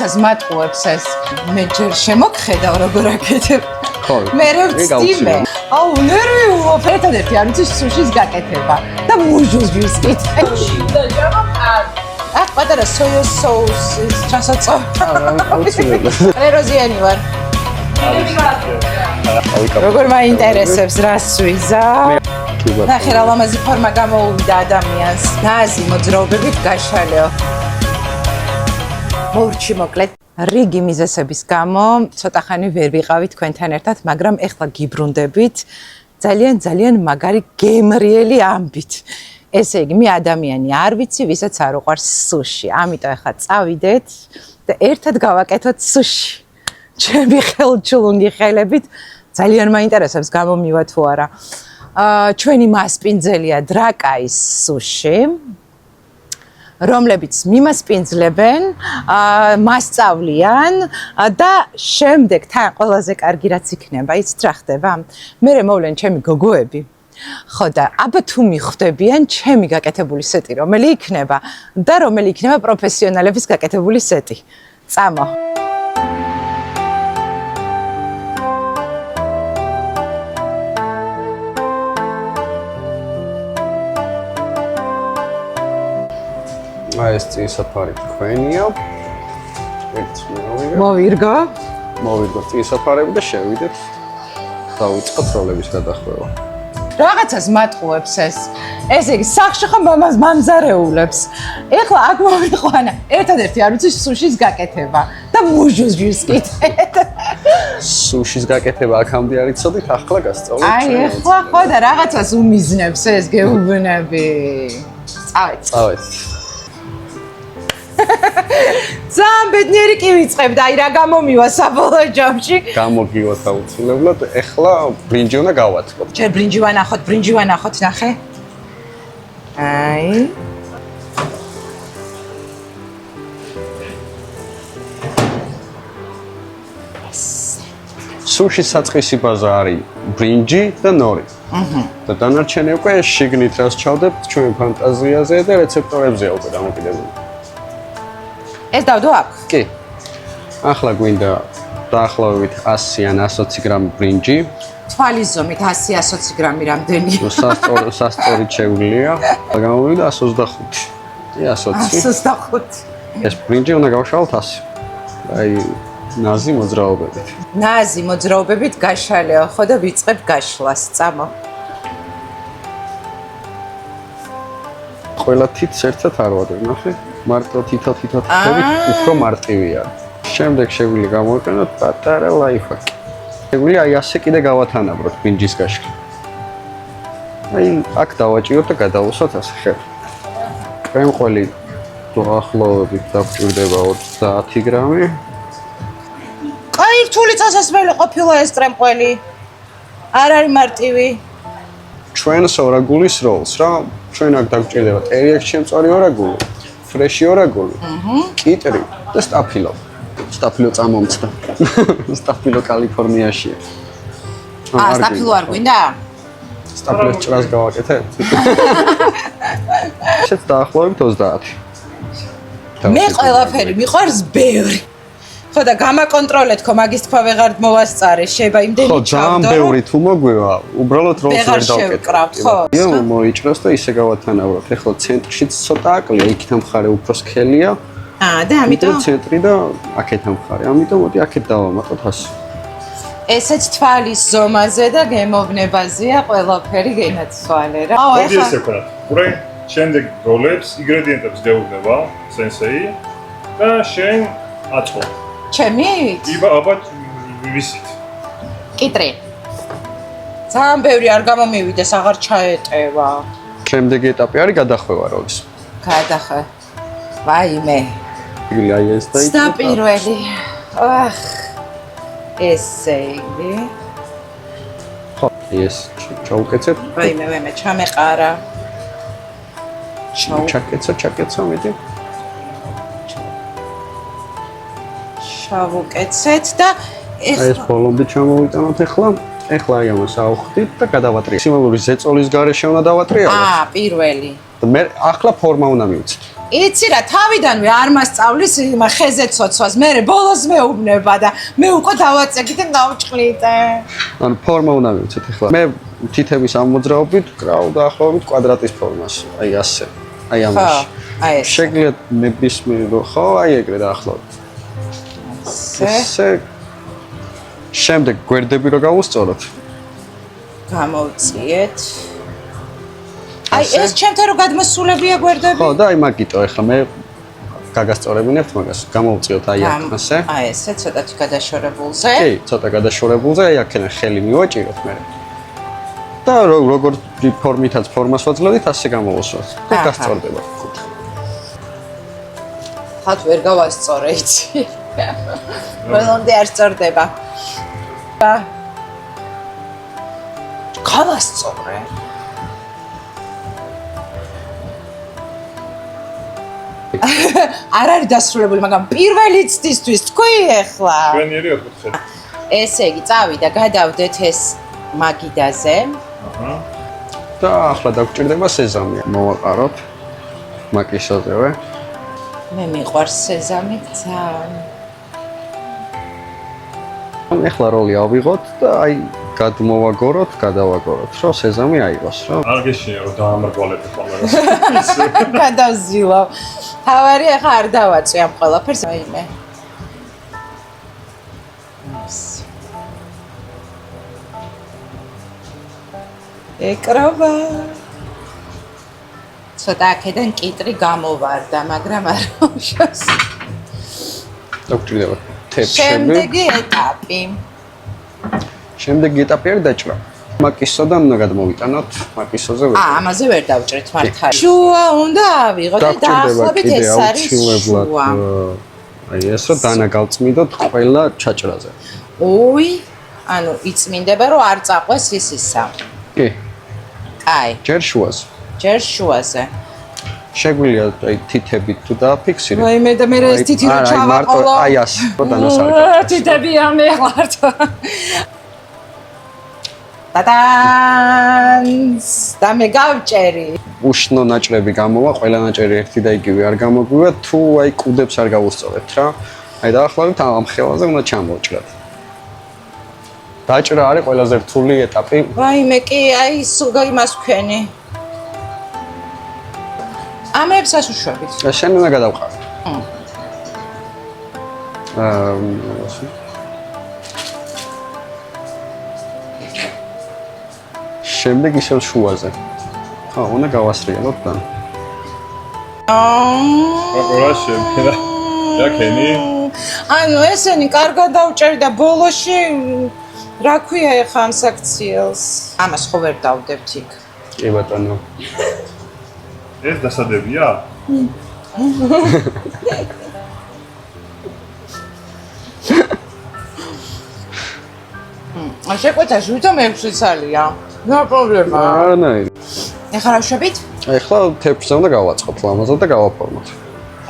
Რაღაცას მატყუებს ეს. მე ჯერ შემოგხედავ როგორ აკეთებ. მე ვწდიმე. აუ, ნერვიულობ. ერთადერთი არ ვიცი სუშის გაკეთება და მუჟუს ვისკით. და ჯამყარ. აქ პატარა სოია соуსის ჩასაწო. ეროზიანი ვარ. როგორ მაინტერესებს რას ვიზა? ნახე რა ლამაზი ფორმა გამოუვიდა ადამიანს. ნაზი მოძრაობებით გაშალეო. მორჩი მოკლედ რიგი მიზესების გამო ცოტა ხანი ვერ ვიყავი თქვენთან ერთად, მაგრამ ეხლა გიბრუნდებით ძალიან მაგარი გემრიელი ამბით. ესე იგი, მე ადამიანი არ ვიცი, ვისაც არ უყვარს სუში. ამიტომ ეხლა წავიდეთ და ერთად გავაკეთოთ სუში. ჩემი ხელჩულუნგი ხელებით ძალიან მაინტერესებს გამომივა თუ არა. ჩვენი მასპინძელია დრაკაის სუში, რომლებიც მიმასპინძლებენ, მასწავლიან და შემდეგ თან ყველაზე კარგი რაც იქნება, იცით რა ხდება? მე მოვლენ ჩემი გოგოები. ხო და აბა თუ მიხვდებიან ჩემი გაკეთებული სეტი რომელი იქნება და რომელი იქნება პროფესიონალების გაკეთებული სეტი. წამო. ეს წინსაფარი თქვენია. მოვირგო წინსაფარები და შევიდეთ. დავიწყოთ როლების გადახვევა. რაღაცას მატყუებს ეს. ესე იგი, სახში ხომ მამას მამზარეულებს. ეხლა აქ მოვიყვანა. ერთადერთი არ ვიცი სუშის გაკეთება და მუჟუს ვისკით. სუშის გაკეთება აქამდე არ იცოდით, ახლა გასწავლეთ. აი, ეხლა ხო და რაღაცას უმიზნებს ეს გეუბნები. წავეთ. ძალიან ბედნიერი კი ვიწყებ და აი რა გამომივა საბოლოო ჯამში. გამოგივათ აუცილებლად. ეხლა ბრინჯი უნდა გავაწყოთ. ჯერ ბრინჯი ვანახოთ, ნახე. აი. სუშის საწყისი ბაზა არის ბრინჯი და ნორი. და დანარჩენი უკვე შიგნით რას ჩავდებთ ჩვენ ფანტაზიაზე და რეცეპტორებზეა უკვე დამოკიდებული. ეს დავდო აქ? კი. ახლა გვინდა დაახლოებით 100 ან 120 გრამი ბრინჯი. თვალის ზომით 100-120 გრამი რამდენი? სასწორით შეგვიძლია. გამოვიდა 125. 120. 125. ეს ბრინჯი უნდა გავშალოთ 100. აი ნაზი მოძრაობებით გაშალეო, ხო და ვიწყებ გაშლას, წამო. ყველა თითს ერთად არ ვადებ, ნახე. მარტო თითო თითებით უფრო მარტივია. შემდეგ შეგვიძლია გამოვიყენოთ პატარა ლაიფჰაკი. შეგვიძლია აი ასე კიდე გავათანაბროთ ბრინჯის გაშლა. აი აქ დავაჭიროთ და გადავუსვათ ასე ხელ. კრემყველი დაახლოებით დაგჭირდება 30 გრამი. აი რთული წასასვლელი ყოფილა ეს კრემყველი. არ არის მარტივი. ჩვენ ორაგულის როლს რა, ჩვენ აქ დაგჭირდება ტერიაქ შემწვარი ორაგული. ფრეში ორაგული, კიტრი და სტაფილო. სტაფილო წამომცდა. სტაფილო კალიფორნიაშია. სტაფილო არ გვინდა? სტაფილოს ჭრას გავაკეთებ. შეც დაახლოებით 30. მე ყველაფერი მიყვარს ბევრი. ხო და გამაკონტროლეთ ხო მაგის თქვა ვეღარ მოვასწარე, შეიძლება იმდენი ჩავდო. ხო, ძალიან ბევრი თუ მოგვივა, უბრალოდ როლს ვერ დავკეთებ. ხო. მოიჭრას და ისე გავათანაბროთ. ეხლა ცენტრშიც ცოტა აკლია, იქით ამხარე უფრო სქელია. და ამიტომ ცენტრი და აქეთ ამხარე. ამიტომ მოდი აქეთ დავამატოთ 100. ესეც თვალის ზომაზე და გემოვნებაზეა ყველაფერი გენაცვალე რა. მოდი ესე ვქნათ. ყურე, შემდეგ როლებს, ინგრედიენტებს გეუბნება სენსეი და შენ აწყო. ჩემით? აბა ვისით. კიტრი. ძალიან ბევრი არ გამომივიდეს, აღარ ჩაეტევა. შემდეგი ეტაპი არის გადახვევა როლის. გადახვე. ვაიმე. აი ეს და და პირველი. ესე იგი. ხო, ეს ჩაუკეცებ. ვაიმე, ჩამეყარა. ჩაკეცა მეტი. ჩავუკეცეთ და ეს ბოლომდე ჩამოვიტანოთ ეხლა. ეხლა აი ამას ავხდით და გადავატრიალოთ. სიმბოლური ზეწოლის გარეშე უნდა დავატრიალოთ. პირველი. მე ახლა ფორმა უნდა მივცეთ. იცი რა, თავიდანვე არ მასწავლის ხეზე ცოცვას, მე ბოლოს მეუბნება და მე უკვე დავაწეგი და დავჭყლიდე. ანუ ფორმა უნდა მივცეთ ახლა. მე თითების ამოძრაობით კრავ დაახლოებით კვადრატის ფორმას. აი ასე. აი ამაში. აი ეს. შეგიძლიათ ნებისმიერ ხო, აი ეგრე დაახლოებით. ესე შემდეგ გვერდები რო გავუსწოროთ. გამოვწიეთ. აი ეს ჩემთან რო გადმოსულებია გვერდები? ხო, და აი მაგიტო ახლა მე გაგასწორებინებთ მაგას. გამოვწიოთ აი აქ ასე. აი ესე ცოტათი გადაშორებულზე. კი, ცოტა გადაშორებულზე, აი აქედან ხელი მივაჭიროთ მე. და როგორ ფორმითაც ფორმას ვაძლევთ, ასე გამოვასვათ. და გასწორდება. ხათ ვერ გავასწორე იცი. ყველამდე არ სწორდება. გავასწორე. არ არის დასრულებული, მაგრამ პირველი ცდისთვის თქვი ახლა. ჩვენიერი ოთხკუთხე. ესე იგი, წავიდა, გადავდეთ ეს მაგიდაზე. და ახლა დაგჭირდება სეზამი. მოვაყაროთ მაკისოზევე. მე მიყვარს სეზამი ძალიან. ახლა როლი ავიღოთ და აი გადმოვაგოროთ, გადავაგოროთ, რომ სეზამი აიღოს, რა. არ გეშინია რომ დაამრგვალებ ხოლმე. გადავზილავ. თავარი ახლა არ დავაწვი ამ ყველაფერს, აიმე. ეკრობა. ცოტა აქედან კიტრი გამოვარდა, მაგრამ არ უშავს. დაგჭირდება თეფშები. შემდეგი ეტაპი. შემდეგი ეტაპი არის დაჭრა. მაკისოდან უნდა გადმოვიტანოთ, მაკისოზე ვერ. ამაზე ვერ დავჭრით მართალი. შუა უნდა ავიღოთ და დაახლოებით ეს არის შუა. აი ეს რომ დანაგავწმიდოთ ყველა ჩაჭრაზე. ოი, ანუ იწმინდება რომ არ წაყვეს ისა. კი. აი, ჯერ შუაზე. ჯერ შუაზე. შეგვიძლია აი თითებით თუ დააფიქსიროთ. ვაიმე და მე ეს თითი რო ჩავაყოლო. აი ასე, რომ დანასარგებლო. თითები ამეღლართ. ტატანს და მე გავჭერი. უშნო ნაჭრები გამოვა, ყველა ნაჭერი ერთი და იგივე არ გამოგვივა, თუ აი კუდებს არ გავუსწორებთ რა. აი დაახლოებით ამ ხელაზე უნდა ჩამოვჭრათ. დაჭრა არის ყველაზე რთული ეტაპი. ვაიმე კი, აი სულ იმას ვქენი. ამებს ასუშვებით. შენ უნდა გადავყავ. შემდეგ ისევ შუაზე. ხო, უნდა გავასრიალოთ და. რა შემდგა? რა ქენი? ანუ ესენი კარგად დავჭერი და ბოლოში რა ქვია ეხა ამ საქციელს? ამას ხო ვერ დავდებთ იქ. კი ბატონო. ეს დასადებია? შეკვეთა ჟვითომ 6 წელია. რა პრობლემა? არანაირი. ეხლა რა ვშებით? ახლა თეფშზე უნდა გავაწყოთ ლამაზად და გავაფორმოთ.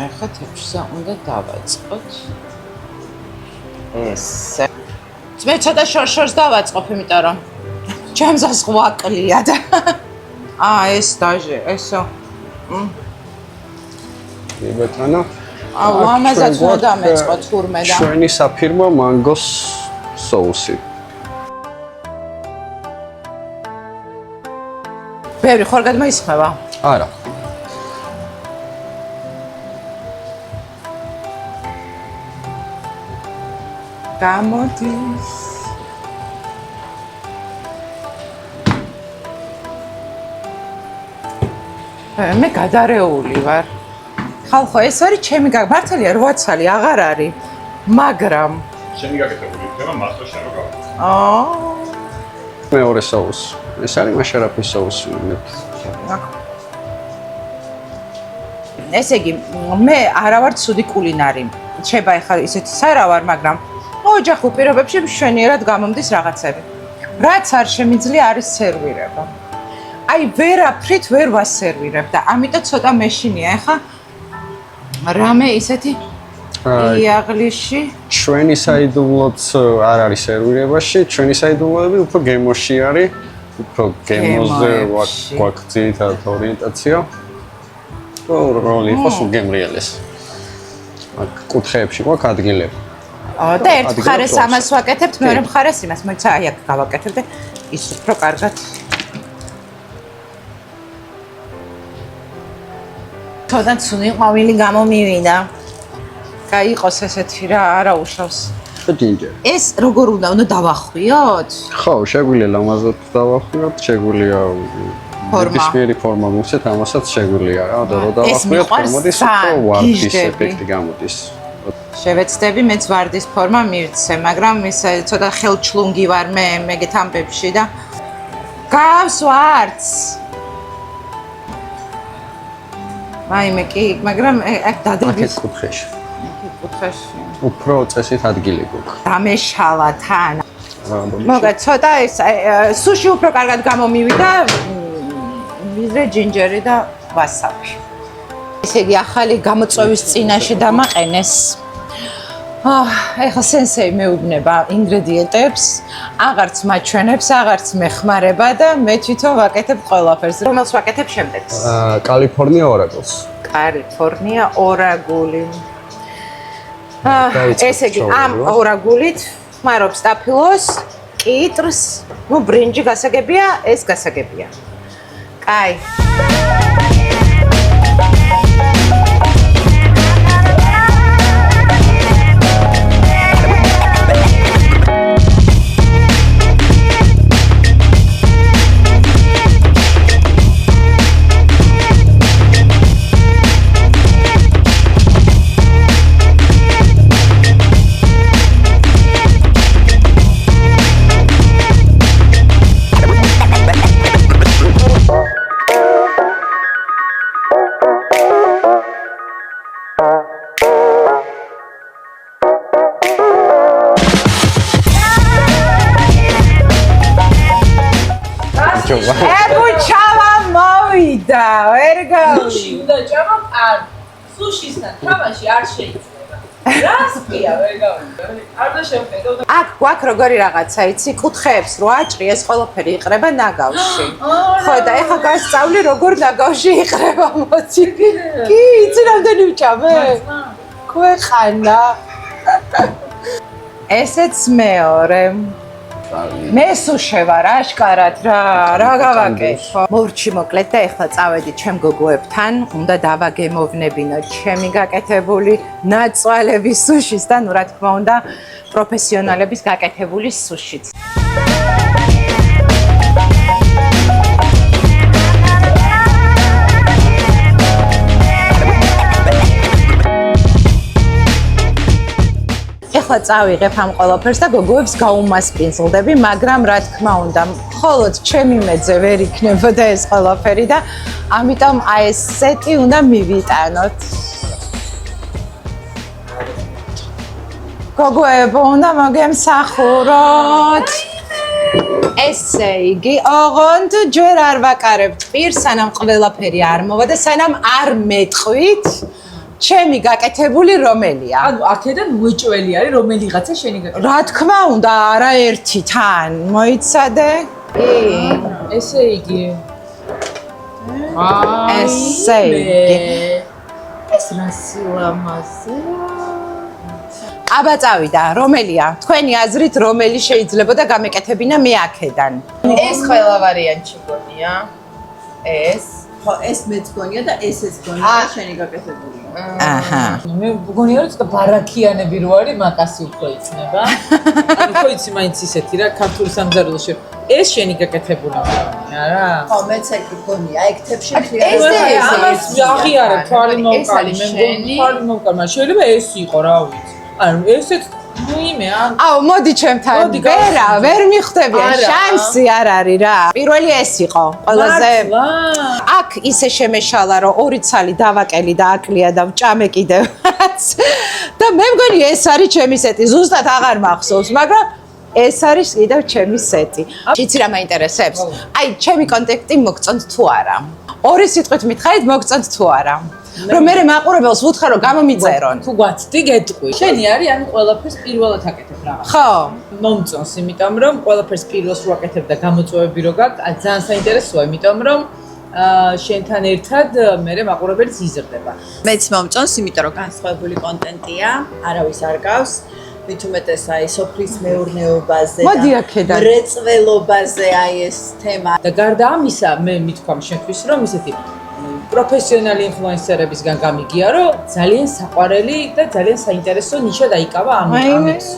ეხლა თეფშზე უნდა დავაწყოთ. ესე. მე ცოტა შორს დავაწყობ, იმიტომ რომ ჩემზას ღვაკლია და ეს დაჟე, ესო. კი ბატონო. აუ, ამაზაც უნდა დამეწყო თურმე და. ჩვენი საფირმო მანგოს соуსი. ბევრი ხარ გადმოისხმება? არა. გამოდის. მე გადარეული ვარ. ხალხო, ეს არის ჩემი მართალია 8 წელი აღარ არის, მაგრამ შენი გაკეთებული იქნება მარტო შენ რო გავაკეთე. მეორე соуსი. ეს არის მაშარაფის соуსი. ესე იგი, მე არა ვარ ცუდი კულინარი. შეიძლება ეხლა ისეთი არა ვარ, მაგრამ ოჯახურ პირობებში მშვენიერად გამომდის რაღაცები. რაც არ შემიძლია არის სერვირება. აი ვერაფრით ვერ ვასერვირებ და ამიტომ ცოტა მეშინია ეხლა რამე ისეთი იაღლიში. ჩვენი საიდუმლოც არ არის სერვირებაში, ჩვენი საიდუმლოები უფრო გემოში არის. უფრო გემოზე გვაქვს ძირითადად ორიენტაცია. როლი იყოს უგემრიელეს. აქ კუთხეებში გვაქვს ადგილები. და ერთ მხარეს ამას ვაკეთებთ, მეორე მხარეს იმას, მოიცა აი აქ გავაკეთებ და ის უფრო კარგად. თოდან ცუნი ყვავილი გამომივიდა. გაიყოს ესეთი რა, არა უშავს. დინჯერ. ეს როგორ უნდა დავახვიოთ? ხო, შეგვიძლია ლამაზად დავახვიოთ, შეგვიძლია ნებისმიერი ფორმა მოვცეთ, ამასაც შეგვიძლია რა, და რო დავახვიოთ, მოდის უფრო ვარდის ეფექტი გამოდის. შევეცდები, მეც ვარდის ფორმა მივცე, მაგრამ ის ცოტა ხელჩლუნგი ვარ მე მეგეთ ამბებში და გავს ვარც. მაიმე კი, მაგრამ აქ დადებით კუთხეში. კუთხეში. უფრო წესით ადგილი გვაქვს. დამეშალა თან. მოგა ცოტა ეს სუში უფრო კარგად გამომივიდა ვიდრე ჯინჯერი და ვასაბი. ესე იგი ახალი გამოწვევის წინაშე დამაყენეს. ეხლა სენსეი მეუბნება ინგრედიენტებს, აღარც მაჩვენებს, აღარც მეხმარება და მე თვითონ ვაკეთებ ყველაფერს. რომელს ვაკეთებ შემდეგს? კალიფორნია ორაგულს. კალიფორნია ორაგული. ესე იგი ამ ორაგულით ხმარობ სტაფილოს, კიტრს, ნუ ბრინჯი გასაგებია, ეს გასაგებია. კაი. ებუჩავა მოვიდა, ვერ გავი. სუში უნდა ჭამო არ. სუშისთან თამაში არ შეიძლება. რას ყია ვერ გავიგე. არ დაშევხედო. აქ გვაქვს როგორი რაღაცა, იცი, კუთხეებს რო აჭრი, ეს ყველაფერი იყრება ნაგავში. ხო და ეხლა გასწავლი როგორ ნაგავში იყრება, მოცი. კი, იცი რამდენი ვჭამე? ქვეყანა. ესეც მეორე. მე სუშე ვარ აშკარად რა გავაკეთო. მორჩი მოკლედ და ეხლა წავედი ჩემ გოგოებთან, უნდა დავაგემოვნებინოთ ჩემი გაკეთებული ნაწვალების სუშის და ნუ რა თქმა უნდა პროფესიონალების გაკეთებული სუშიც. ეხლა წავიღებ ამ ყველაფერს და გოგოებს გაუმასპინძლდები, მაგრამ რა თქმა უნდა, მხოლოდ ჩემი მეძე ვერ იქნებოდა ეს ყველაფერი და ამიტომ აი ეს სეტი უნდა მივიტანოთ. გოგოებო, უნდა მოგემსახუროთ. ესე იგი, ოღონდ ჯერ არ ვაკარებთ პირს, სანამ ყველაფერი არ მოვა და სანამ არ მეტყვით. ჩემი გაკეთებული რომელია? ანუ აქედან უეჭველი არის რომელიღაცა შენი გაკეთებული. რა თქმა უნდა, არა ერთი თან. მოიცადე? კი. ესე იგი. ესე იგი. ეს რა სილამაზეა. აბა წავიდა, რომელია? თქვენი აზრით რომელი შეიძლებოდა გამეკეთებინა მე აქედან? ეს ყველა ვარიანტი გონია. ეს ხო, ეს მეც გონია და ესეც გონია შენი გაკეთებული. აჰა. მე გონია რომ ცოტა ბარაქიანები რო არის, მაკასი უფრო იცნება. ანუ ხო იცი მაინც ისეთი რა, ქართული სამზარეულოში. ეს შენი გაკეთებული გონია რა. ხო, მეც ეგ გონია, ეგ თებში ეს ამას აღიარა თვალი მოვკალი, მე მგონი თვალი მოვკალი, მაგრამ შეიძლება ეს იყო რა ვიცი. ანუ ესეც იმე ან აუ, მოდი ჩემთან. ვერ მიხვდებიან, შანსი არ არის რა. პირველი ეს იყო, ყველაზე აქ ისე შემეშალა, რომ ორი ცალი დავაკელი და აკლია და ვჭამე კიდევაც. და მე მგონი ეს არის ჩემი სეტი, ზუსტად აღარ მახსოვს, მაგრამ ეს არის კიდევ ჩემი სეტი. იცი რა მაინტერესებს? აი, ჩემი კონტაქტი მოგწონთ თუ არა? ორი სიტყვით მითხარით, მოგწონთ თუ არა? რომ მე მაყურებელს ვუთხარ რომ გამომიწერონ. თუ გვაცდი გეტყვი. შენი არის ანუ ყველაფერს პირველად აკეთებ რაღაც. ხო. მომწონს, იმიტომ რომ ყველაფერს პირველს რო აკეთებ და გამოწვევები რო გაქვს, ძალიან საინტერესოა, იმიტომ რომ შენთან ერთად მე მაყურებელიც იზრდება. მეც მომწონს, იმიტომ რომ განსხვავებული კონტენტია, არავის არ გავს. მით უმეტეს აი სოფლის მეურნეობაზე მოდი აქედან. მრეწველობაზე აი ეს თემა. და გარდა ამისა, მე მithქვამ შენთვის, რომ ისეთი პროფესიონალი ინფლუენსერებისგან გამიგია, რომ ძალიან საყვარელი და ძალიან საინტერესო ნიშა დაიკავა ამ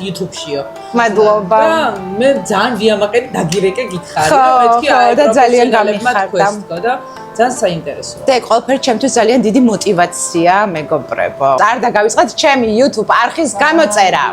YouTube-შიო. მადლობა. და მე ძალიან ვიამაყები დაგირეკე გითხარი, ხო, რომ მეთქი ხო, აი და ძალიან პროფესიონალებმა გამიხარდა. თქვეს თქო და ძალიან საინტერესოა. და ყველაფერი ჩემთვის ძალიან დიდი мотиваცია, მეგობრებო. არ დაგავიწყოთ ჩემი YouTube არხის გამოწერა.